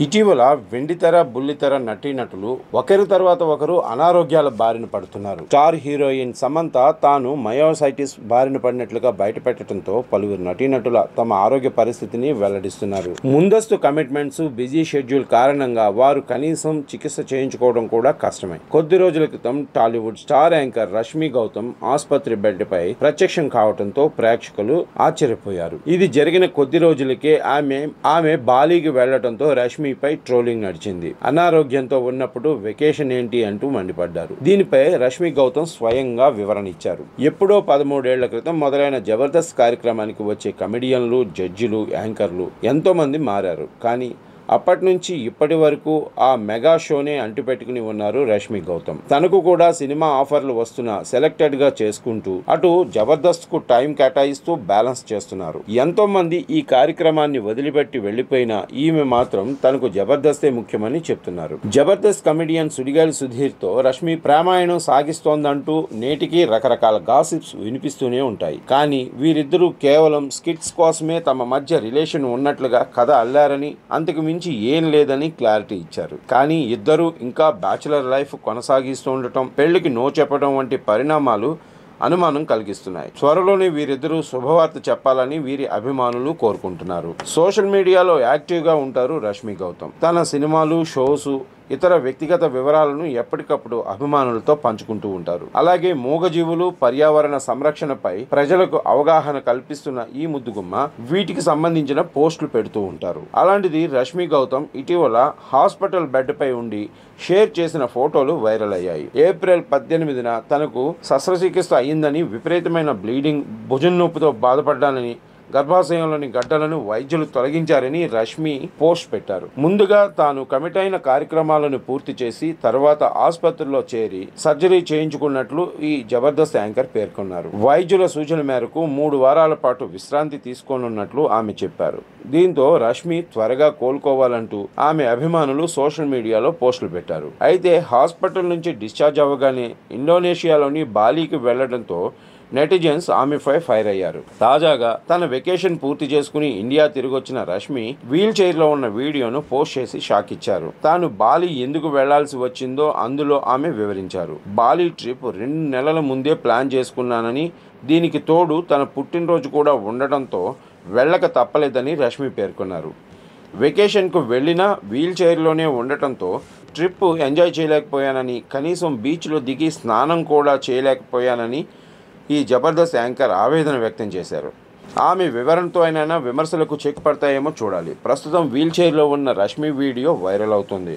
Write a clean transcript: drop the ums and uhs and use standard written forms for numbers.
ఇటీవల వెండితెర బుల్లితెర నటీనటులు ఒకరి తర్వాత ఒకరు అనారోగ్యాల బారిన పడుతున్నారు. స్టార్ హీరోయిన్ సమంత తాను మయోసైటిస్ బారిన పడినట్లుగా బయటపెట్టడంతో పలువురు నటీనటుల తమ ఆరోగ్య పరిస్థితిని వెల్లడిస్తున్నారు. ముందస్తు కమిట్మెంట్స్, బిజీ షెడ్యూల్ కారణంగా వారు కనీసం చికిత్స చేయించుకోవడం కూడా కష్టమే. కొద్ది రోజుల క్రితం టాలీవుడ్ స్టార్ యాంకర్ రష్మి గౌతమ్ ఆసుపత్రి బెడ్పై ప్రత్యక్షం కావడంతో ప్రేక్షకులు ఆశ్చర్యపోయారు. ఇది జరిగిన కొద్ది రోజులకే ఆమె బాలీకి వెళ్లడంతో రష్మిపై ట్రోలింగ్ నడిచింది. అనారోగ్యంతో ఉన్నప్పుడు వెకేషన్ ఏంటి అంటూ మండిపడ్డారు. దీనిపై రష్మి గౌతమ్ స్వయంగా వివరణ ఇచ్చారు. ఎప్పుడో 13 ఏళ్ల క్రితం మొదలైన జబర్దస్త్ కార్యక్రమానికి వచ్చే కమెడియన్లు, జడ్జిలు, యాంకర్లు ఎంతో మంది మారారు. కానీ అప్పటి నుంచి ఇప్పటి వరకు ఆ మెగా షోనే అంటిపెట్టుకుని ఉన్నారు రష్మి గౌతమ్. తనకు కూడా సినిమా ఆఫర్లు వస్తున్నా సెలెక్టెడ్ గా చేసుకుంటూ అటు జబర్దస్త్ కు టైం కేటాయిస్తూ బ్యాలెన్స్ చేస్తున్నారు. ఎంతో మంది ఈ కార్యక్రమాన్ని వదిలిపెట్టి వెళ్లిపోయినా ఈమె మాత్రం తనకు జబర్దస్తే ముఖ్యమని చెప్తున్నారు. జబర్దస్త్ కమెడియన్ సుడిగాలి సుధీర్ తో రష్మి ప్రేమాయణం సాగిస్తోందంటూ నేటికి రకరకాల గాసిప్స్ వినిపిస్తూనే ఉంటాయి. కానీ వీరిద్దరూ కేవలం స్కిట్స్ కోసమే తమ మధ్య రిలేషన్ ఉన్నట్లుగా కథ అల్లారని, అంతకు మించి ఏం లేదని క్లారిటీ ఇచ్చారు. కానీ ఇద్దరు ఇంకా బ్యాచులర్ లైఫ్ కొనసాగిస్తుండటం, పెళ్లికి నో చెప్పడం వంటి పరిణామాలు అనుమానం కలిగిస్తున్నాయి. త్వరలోనే వీరిద్దరూ శుభవార్త చెప్పాలని వీరి అభిమానులు కోరుకుంటున్నారు. సోషల్ మీడియాలో యాక్టివ్గా ఉంటారు రష్మి గౌతమ్. తన సినిమాలు, షోస్, ఇతర వ్యక్తిగత వివరాలను ఎప్పటికప్పుడు అభిమానులతో పంచుకుంటూ ఉంటారు. అలాగే మూగజీవులు, పర్యావరణ సంరక్షణపై ప్రజలకు అవగాహన కల్పిస్తున్న ఈ ముద్దుగుమ్మ వీటికి సంబంధించిన పోస్టులు పెడుతూ ఉంటారు. అలాంటిది రష్మి గౌతమ్ ఇటీవల హాస్పిటల్ బెడ్ పై ఉండి షేర్ చేసిన ఫోటోలు వైరల్ అయ్యాయి. ఏప్రిల్ 18న తనకు శస్త్రచికిత్స అయ్యిందని, విపరీతమైన బ్లీడింగ్, భుజం నొప్పితో బాధపడ్డానని, గర్భాశయంలోని గడ్డలను వైద్యులు తొలగించారని రష్మి పోస్ట్ పెట్టారు. ముందుగా తాను కమిట్ అయిన కార్యక్రమాలను పూర్తి చేసి తర్వాత ఆసుపత్రిలో చేరి సర్జరీ చేయించుకున్నట్లు ఈ జబర్దస్త్ యాంకర్ పేర్కొన్నారు. వైద్యుల సూచన మేరకు 3 వారాల పాటు విశ్రాంతి తీసుకోనున్నట్లు ఆమె చెప్పారు. దీంతో రష్మి త్వరగా కోలుకోవాలంటూ ఆమె అభిమానులు సోషల్ మీడియాలో పోస్టులు పెట్టారు. అయితే హాస్పిటల్ నుంచి డిశ్చార్జ్ అవ్వగానే ఇండోనేషియాలోని బాలీకి వెళ్లడంతో నెటిజన్స్ ఆమెపై ఫైర్ అయ్యారు. తాజాగా తన వెకేషన్ పూర్తి చేసుకుని ఇండియా తిరిగొచ్చిన రష్మి వీల్ చైర్ లో ఉన్న వీడియోను పోస్ట్ చేసి షాక్ ఇచ్చారు. తాను బాలి ఎందుకు వెళ్లాల్సి వచ్చిందో అందులో ఆమె వివరించారు. బాలి ట్రిప్ 2 నెలల ముందే ప్లాన్ చేసుకున్నానని, దీనికి తోడు తన పుట్టినరోజు కూడా ఉండటంతో వెళ్ళక తప్పలేదని రష్మి పేర్కొన్నారు. వెకేషన్కు వెళ్ళినా వీల్ చైర్లోనే ఉండటంతో ట్రిప్ ఎంజాయ్ చేయలేకపోయానని, కనీసం బీచ్లో దిగి స్నానం కూడా చేయలేకపోయానని ఈ జబర్దస్త్ యాంకర్ ఆవేదన వ్యక్తం చేశారు. ఆమె వివరణతో అయినా విమర్శలకు చెక్ పడతాయేమో చూడాలి. ప్రస్తుతం వీల్ చైర్లో ఉన్న రష్మి వీడియో వైరల్ అవుతుంది.